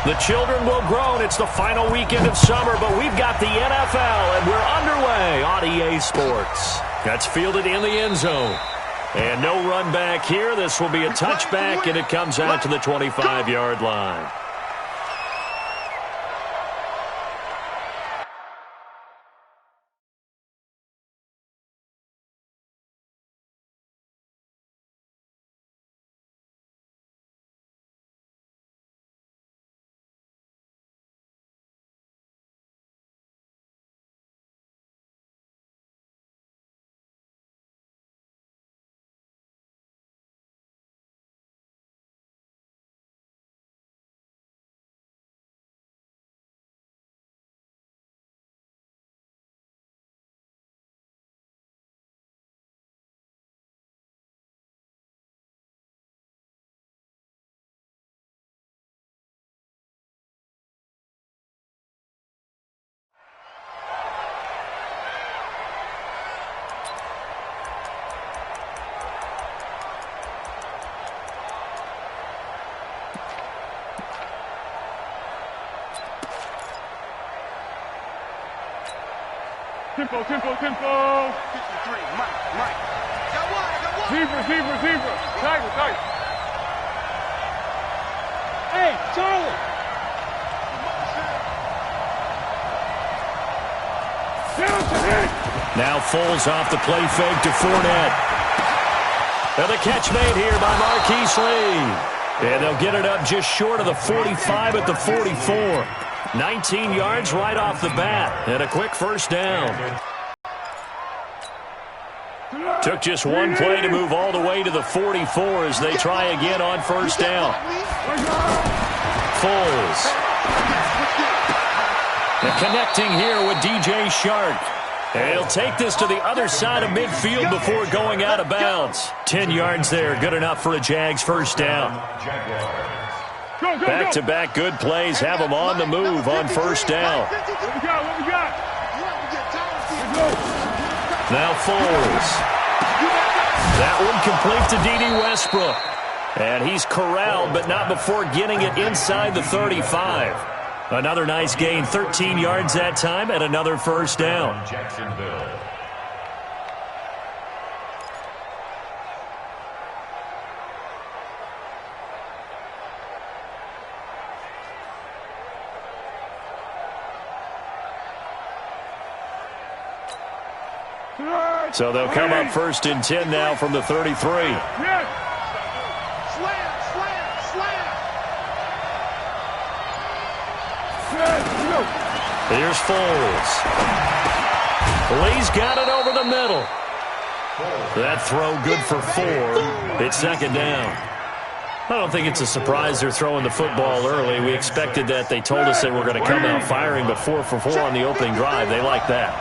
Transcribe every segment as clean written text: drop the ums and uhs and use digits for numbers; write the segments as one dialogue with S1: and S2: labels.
S1: The children will groan. It's the final weekend of summer, but we've got the NFL, and we're underway on EA Sports. That's fielded in the end zone. And no run back here. This will be a touchback, and it comes out to the 25-yard line.
S2: Tempo. 53, Mike. Got one. Zebra. Tiger. Hey, Charlie.
S1: Now Foles off the play fake to Fournette. And the catch made here by Marquise Lee. And they'll get it up just short of the 45 at the 44. 19 yards right off the bat, and a quick first down. Took just one play to move all the way to the 44 as they try again on first down. Foles. And connecting here with DJ Shark. And he'll take this to the other side of midfield before going out of bounds. 10 yards there, good enough for a Jags first down. Back-to-back good plays have them on the move on first down.
S2: What we got?
S1: Now Foles. That one complete to D.D. Westbrook. And he's corralled, but not before getting it inside the 35. Another nice gain, 13 yards that time, and another first down. Jacksonville. So they'll come up first and 10 now from the 33.
S2: Slam.
S1: Here's Foles. Lee's got it over the middle. That throw good for 4. It's second down. I don't think it's a surprise they're throwing the football early. We expected that. They told us they were going to come out firing, but 4 for 4 on the opening drive. They like that.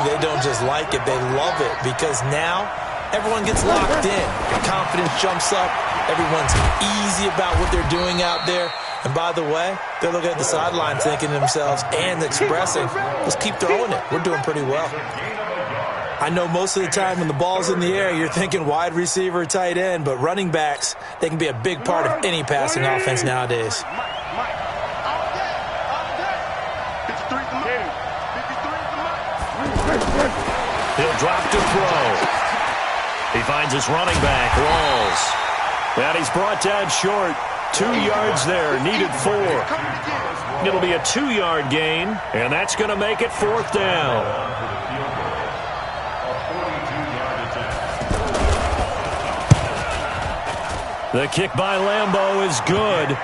S3: They don't just like it, they love it, because now everyone gets locked in. Confidence jumps up. Everyone's easy about what they're doing out there. And by the way, they're looking at the sideline thinking to themselves and expressing, let's keep throwing it. We're doing pretty well. I know most of the time when the ball's in the air, you're thinking wide receiver, tight end, but running backs, they can be a big part of any passing offense nowadays.
S1: He'll drop to throw. He finds his running back, Walls. And he's brought down short. 2 yards there, needed 4. It'll be a 2-yard gain, and that's going to make it fourth down. The kick by Lambeau is good.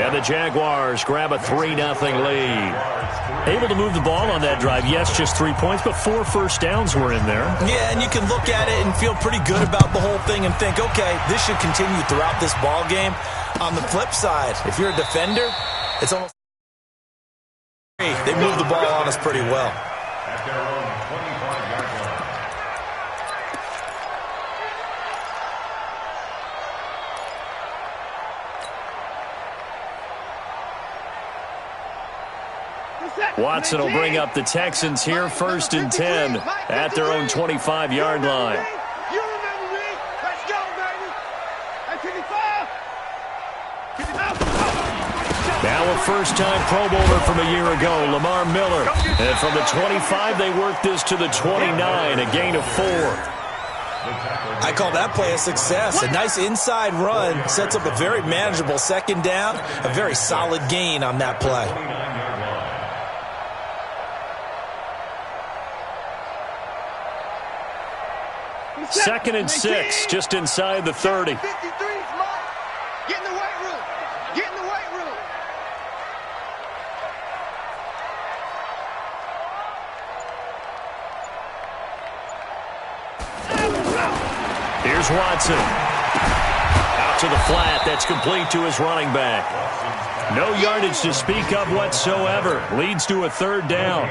S1: And the Jaguars grab a 3-0 lead. Able to move the ball on that drive. Yes, just 3 points, but 4 first downs were in there.
S3: Yeah, and you can look at it and feel pretty good about the whole thing and think, okay, this should continue throughout this ball game. On the flip side, if you're a defender, it's almost they move the ball on us pretty well.
S4: At their own 25-yard
S2: line.
S1: Watson will bring up the Texans here first and 10 at their own 25-yard line.
S2: You remember me? Let's go, baby. At 55.
S1: Now Now a first-time Pro Bowler from a year ago, Lamar Miller. And from the 25, they worked this to the 29, a gain of 4.
S3: I call that play a success. A nice inside run sets up a very manageable second down, a very solid gain on that play.
S1: Second and 6, just inside the 30.
S2: 53, Smart. Get in the weight room. Get in the weight room.
S1: Here's Watson. Out to the flat. That's complete to his running back. No yardage to speak of whatsoever. Leads to a third down.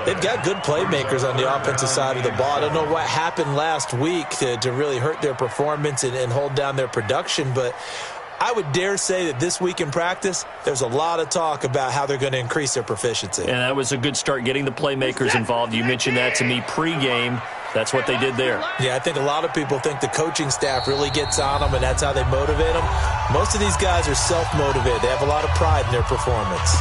S3: They've got good playmakers on the offensive side of the ball. I don't know what happened last week to really hurt their performance and hold down their production, but I would dare say that this week in practice, there's a lot of talk about how they're going to increase their proficiency.
S1: And that was a good start, getting the playmakers involved. You mentioned that to me pregame. That's what they did there.
S3: Yeah, I think a lot of people think the coaching staff really gets on them, and that's how they motivate them. Most of these guys are self-motivated. They have a lot of pride in their performance.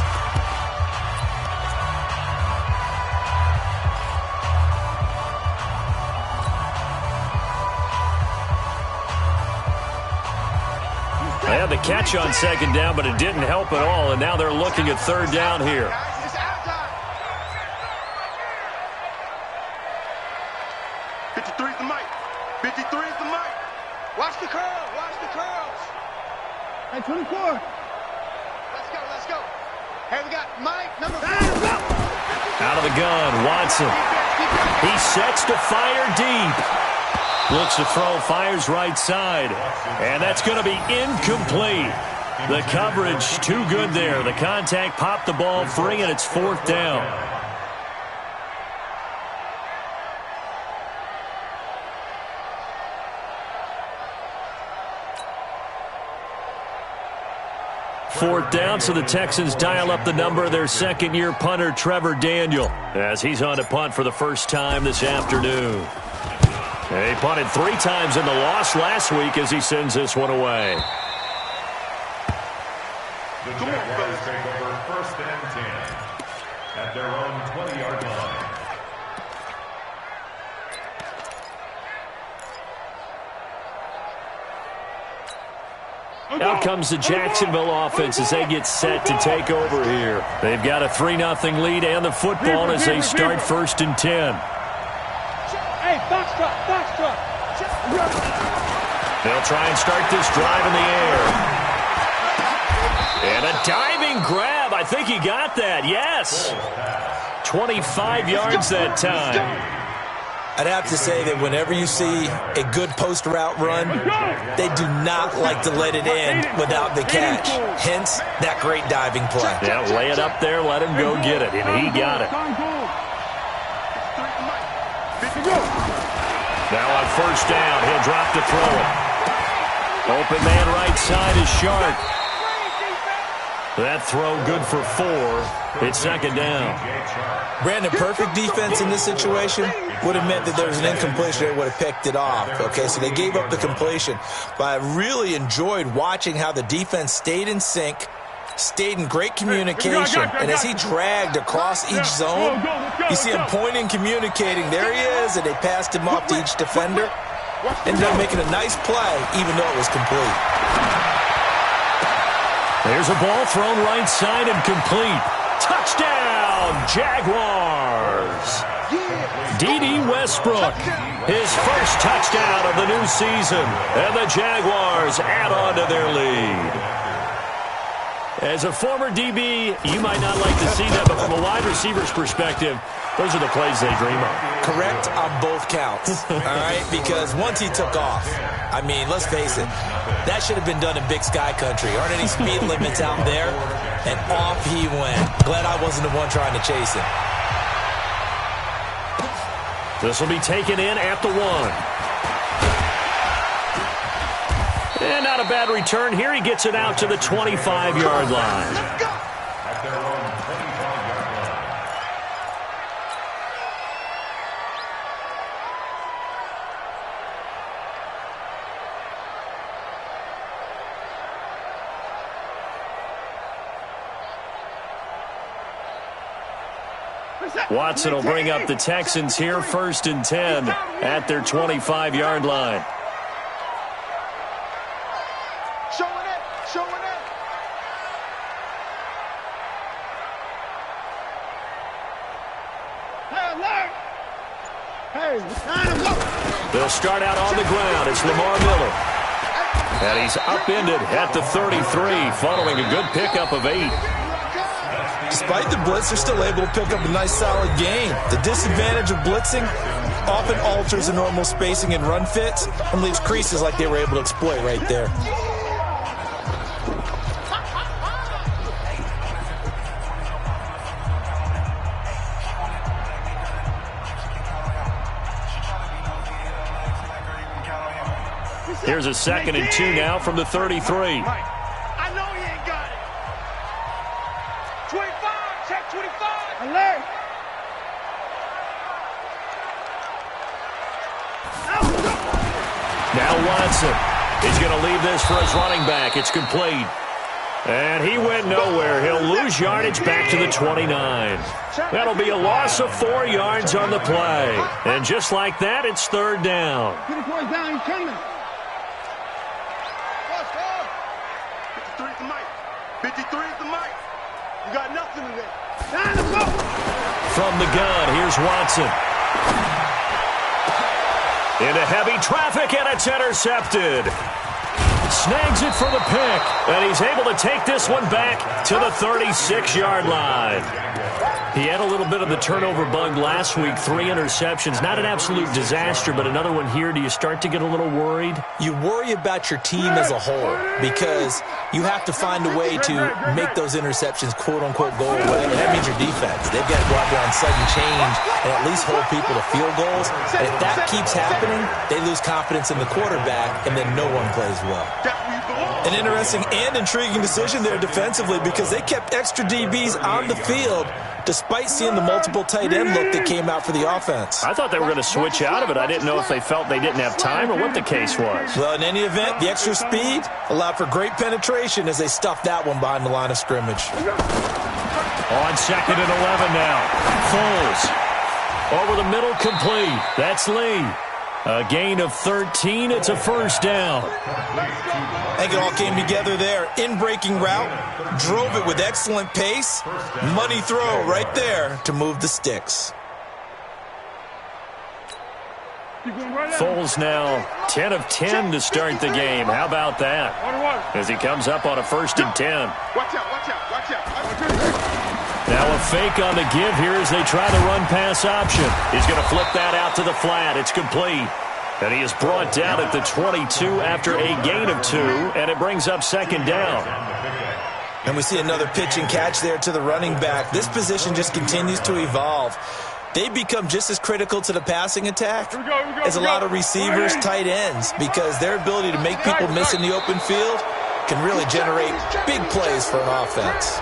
S1: They had the catch on second down, but it didn't help at all, and now they're looking at third down here.
S2: It's out time. 53 is the mic. 53 is the mic. Watch the curl. Watch the curls. Hey, 24. Let's go. Let's go. Hey, we got Mike, number 5.
S1: Out of the gun, Watson. He sets to fire deep. Looks to throw, fires right side. And that's going to be incomplete. The coverage too good there. The contact popped the ball free, and it's fourth down. Fourth down, so the Texans dial up the number of their second-year punter, Trevor Daniel, as he's on to punt for the first time this afternoon. He punted 3 times in the loss last week as he sends this one away.
S4: The Jaguars take over first and 10 at their own 20-yard line.
S1: Out comes the Jacksonville offense as they get set to take over here. They've got a 3-0 lead and the football as they start first and 10.
S2: Hey, box truck.
S1: They'll try and start this drive in the air. And a diving grab. I think he got that. Yes. 25 yards that time.
S3: I'd have to say that whenever you see a good post route run, they do not like to let it end without the catch. Hence, that great diving play.
S1: Yeah, lay it up there, let him go get it, and he got it. Now on first down, he'll drop to throw it. Open man right side is Sharp. That throw good for 4. It's second down.
S3: Brandon, perfect defense in this situation would have meant that there was an incompletion. They would have picked it off. Okay, so they gave up the completion. But I really enjoyed watching how the defense stayed in sync, stayed in great communication. And as he dragged across each zone, you see him pointing, communicating. There he is, and they passed him off to each defender. Ended up making a nice play, even though it was complete.
S1: There's a ball thrown right side and complete. Touchdown, Jaguars. D.D. Westbrook, his first touchdown of the new season. And the Jaguars add on to their lead. As a former DB, you might not like to see that, but from a wide receiver's perspective, those are the plays they dream of.
S3: Correct on both counts, all right? Because once he took off, I mean, let's face it, that should have been done in Big Sky Country. Aren't any speed limits out there? And off he went. Glad I wasn't the one trying to chase him.
S1: This will be taken in at the 1. And not a bad return here. He gets it out to the 25-yard line.
S4: At their own 25-yard line.
S1: Watson will bring up the Texans here, 1st and 10 at their 25-yard line.
S2: Showing it. Hey,
S1: they'll start out on the ground. It's Lamar Miller. And he's upended at the 33 following a good pickup of 8.
S3: Despite the blitz, they're still able to pick up a nice solid gain. The disadvantage of blitzing often alters the normal spacing and run fits and leaves creases like they were able to exploit right there.
S1: Here's a 2nd and 2 now from the 33.
S2: I know he ain't got it. 25, check 25. Alert.
S1: Now Watson. He's going to leave this for his running back. It's complete. And he went nowhere. He'll lose yardage back to the 29. That'll be a loss of 4 yards on the play. And just like that, it's 3rd down.
S2: 54's down, he's coming. 53's the mic. 53's the mic. You got nothing today. Time to go.
S1: From the gun, here's Watson. Into heavy traffic, and it's intercepted. Snags it for the pick, and he's able to take this one back to the 36-yard line. He had a little bit of the turnover bug last week, 3 interceptions. Not an absolute disaster, but another one here. Do you start to get a little worried?
S3: You worry about your team as a whole because you have to find a way to make those interceptions quote-unquote go away, and that means your defense. They've got to go out there on sudden change and at least hold people to field goals. And if that keeps happening, they lose confidence in the quarterback, and then no one plays well. An interesting and intriguing decision there defensively because they kept extra DBs on the field despite seeing the multiple tight end look that came out for the offense.
S1: I thought they were going to switch out of it. I didn't know if they felt they didn't have time or what the case was.
S3: Well, in any event, the extra speed allowed for great penetration as they stuffed that one behind the line of scrimmage.
S1: On 2nd and 11 now. Foles. Over the middle, complete. That's Lee. A gain of 13. It's a 1st down.
S3: I think it all came together there. In-breaking route. Drove it with excellent pace. Money throw right there to move the sticks.
S1: Foles now 10 of 10 to start the game. How about that? As he comes up on a 1st and 10.
S2: Watch out.
S1: Now a fake on the give here as they try the run-pass option. He's going to flip that out to the flat. It's complete. And he is brought down at the 22 after a gain of 2, and it brings up 2nd down.
S3: And we see another pitch and catch there to the running back. This position just continues to evolve. They become just as critical to the passing attack as a lot of receivers, tight ends, because their ability to make people miss in the open field can really generate big plays for an offense.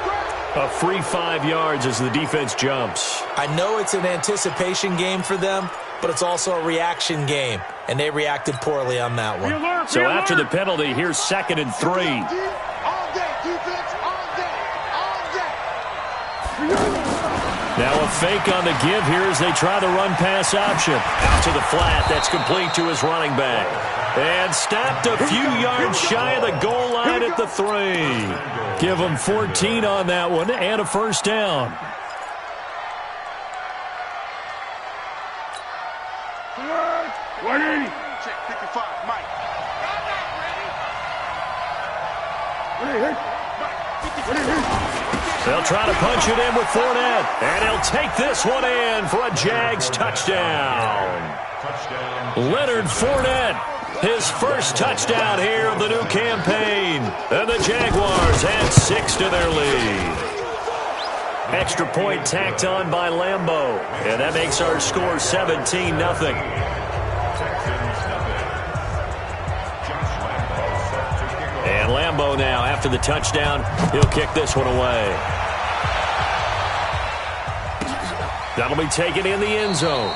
S1: A free 5 yards as the defense jumps.
S3: I know it's an anticipation game for them, but it's also a reaction game, and they reacted poorly on that one.
S1: So after the penalty, here's 2nd and 3.
S2: All day, defense, all day.
S1: Now a fake on the give here as they try the run-pass option. Out to the flat. That's complete to his running back. And stopped a few yards shy of the goal line at the 3. Give him 14 on that one and a 1st down.
S2: Check 55, Mike.
S1: They'll try to punch it in with Fournette. And he'll take this one in for a Jags touchdown. Leonard Fournette, his first touchdown here of the new campaign. And the Jaguars add 6 to their lead. Extra point tacked on by Lambeau. And that makes our score 17-0. And Lambeau now, after the touchdown, he'll kick this one away. That'll be taken in the end zone.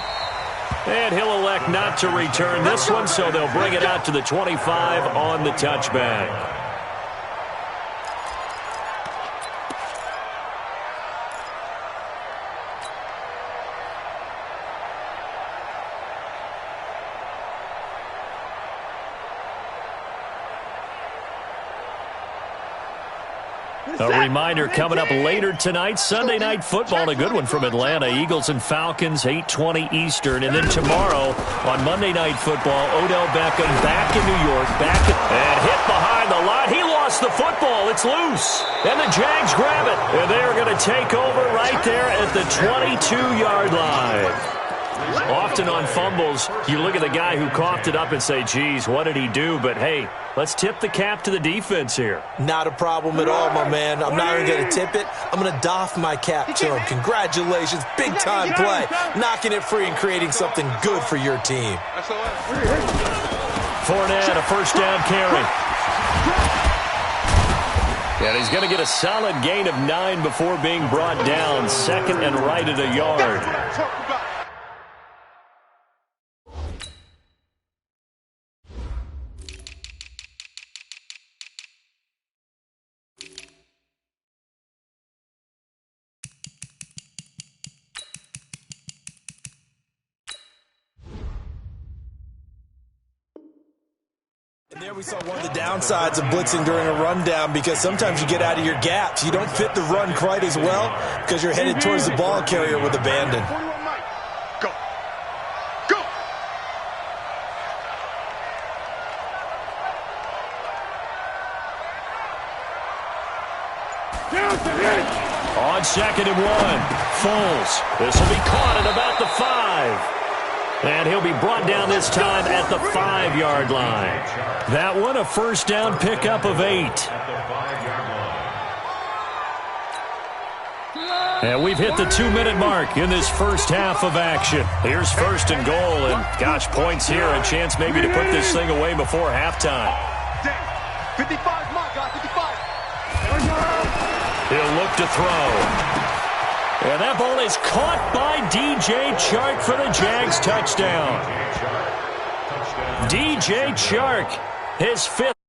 S1: And he'll elect not to return this one, so they'll bring it out to the 25 on the touchback. A reminder coming up later tonight, Sunday Night Football, a good one from Atlanta. Eagles and Falcons, 8:20 Eastern. And then tomorrow on Monday Night Football, Odell Beckham back in New York, and hit behind the line. He lost the football. It's loose. And the Jags grab it. And they're going to take over right there at the 22-yard line. Often on fumbles, you look at the guy who coughed it up and say, geez, what did he do? But, hey, let's tip the cap to the defense here.
S3: Not a problem at all, my man. I'm not even going to tip it. I'm going to doff my cap to him. Congratulations. Big-time play. Knocking it free and creating something good for your team.
S1: Fournette, a first down carry. And he's going to get a solid gain of 9 before being brought down. Second and right at a yard.
S3: And there we saw one of the downsides of blitzing during a rundown, because sometimes you get out of your gaps. You don't fit the run quite as well because you're headed towards the ball carrier with abandon.
S2: Go. Go.
S1: On 2nd and 1, Foles. This will be caught at about the 5. And he'll be brought down this time at the 5-yard line. That one, a first down pickup of 8. And we've hit the 2-minute mark in this first half of action. Here's 1st and goal, and gosh, points here. A chance maybe to put this thing away before halftime.
S2: 55, my God, 55.
S1: He'll look to throw. And that ball is caught by DJ Chark for the Jags touchdown. DJ Chark, his 5th.